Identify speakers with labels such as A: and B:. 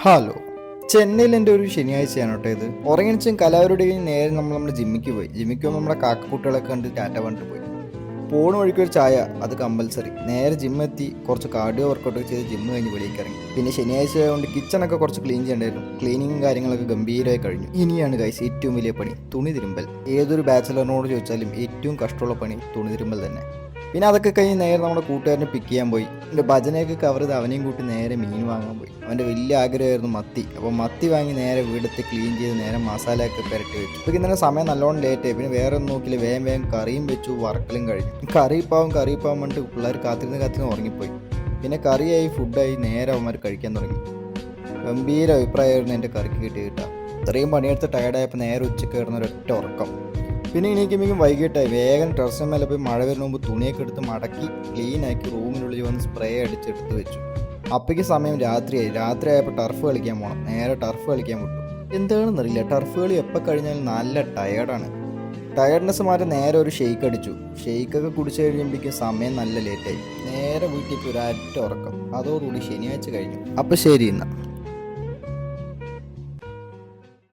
A: Hello. ചെന്നൈയിൽ എൻ്റെ ഒരു ശനിയാഴ്ചയാണ് കേട്ടോ ഇത്. ഉറങ്ങിച്ചും കലാവരുടെയും നേരെ നമ്മുടെ ജിമ്മിക്ക് പോയി. ജിമ്മിക്ക് പോകുമ്പോൾ നമ്മുടെ കാക്കക്കുട്ടികളൊക്കെ കണ്ട് ടാറ്റ പറഞ്ഞിട്ട് പോയി. പോണ വഴിക്ക് ഒരു ചായ, അത് കമ്പൽസറി. നേരെ ജിമ്മെത്തി കുറച്ച് കാർഡിയോ വർക്കൗട്ട് ചെയ്ത് ജിമ്മ് കഴിഞ്ഞ് വെളിയിലേക്ക് ഇറങ്ങി. പിന്നെ ശനിയാഴ്ച ആയതുകൊണ്ട് കിച്ചണൊക്കെ കുറച്ച് ക്ലീൻ ചെയ്യേണ്ടായിരുന്നു. ക്ലീനിങ്ങും കാര്യങ്ങളൊക്കെ ഗംഭീരമായി കഴിഞ്ഞു. ഇനിയാണ് ഗൈസ് ഏറ്റവും വലിയ പണി, തുണി തിരുമ്പൽ. ഏതൊരു ബാച്ചലറിനോട് ചോദിച്ചാലും ഏറ്റവും കഷ്ടമുള്ള പണി തുണി തിരുമ്പൽ തന്നെ. പിന്നെ അതൊക്കെ കഴിഞ്ഞ് നേരെ നമ്മുടെ കൂട്ടുകാരനെ പിക്ക് ചെയ്യാൻ പോയി. എൻ്റെ ഭജനയൊക്കെ കവർ ചെയ്ത് അവനെയും കൂട്ടി നേരെ മീൻ വാങ്ങാൻ പോയി. അവൻ്റെ വലിയ ആഗ്രഹമായിരുന്നു മത്തി. അപ്പോൾ മത്തി വാങ്ങി നേരെ വീടെത്തി ക്ലീൻ ചെയ്ത് നേരെ മസാലയൊക്കെ പുരട്ടി വെച്ചു. അപ്പോൾ ഇന്നലെ സമയം നല്ലോണം ലേറ്റായി. പിന്നെ വേറെ ഒന്നും നോക്കില്ല, വേഗം വേഗം കറിയും വെച്ചു, വറക്കലും കഴിഞ്ഞു. കറിപ്പാവും പറഞ്ഞിട്ട് പിള്ളേർ കാത്തിരുന്ന് ഉറങ്ങിപ്പോയി. പിന്നെ കറിയായി ഫുഡായി നേരെ അവന്മാർ കഴിക്കാൻ തുടങ്ങി. ഗംഭീര അഭിപ്രായമായിരുന്നു എൻ്റെ കറിക്ക് കിട്ടിയിട്ടാ. ഇത്രയും പണിയെടുത്ത് ടയർഡായപ്പോൾ നേരെ ഉച്ചയ്ക്ക് കിടന്ന ഒരൊറ്റ ഉറക്കം. പിന്നെ എണീക്കുമ്പോഴേക്കും വൈകിട്ടായി. വേഗം ടെറസിന് മേലെ പോയി മഴ വരുന്ന മുമ്പ് തുണിയൊക്കെ എടുത്ത് മടക്കി ക്ലീനാക്കി റൂമിനുള്ളിൽ വന്ന് സ്പ്രേ അടിച്ചെടുത്ത് വെച്ചു. അപ്പോഴേക്ക് സമയം രാത്രിയായി. രാത്രിയായപ്പോൾ ടർഫ് കളിക്കാൻ പോകണം. നേരെ ടർഫ് കളിക്കാൻ വിട്ടു. എന്താണെന്നറിയില്ല, ടർഫ് കളി എപ്പോൾ കഴിഞ്ഞാലും നല്ല ടയേർഡാണ്. ടയർഡ്നെസ് മാറി നേരെ ഒരു ഷെയ്ക്ക് അടിച്ചു. ഷെയ്ക്കൊക്കെ കുടിച്ചു കഴിയുമ്പോഴേക്കും സമയം നല്ല ലേറ്റായി. നേരെ വീട്ടിലേക്ക് ഒരൊറ്റ ഉറക്കം. അതോടുകൂടി ശനിയാഴ്ച കഴിഞ്ഞു. അപ്പോൾ ശരി എന്നാൽ.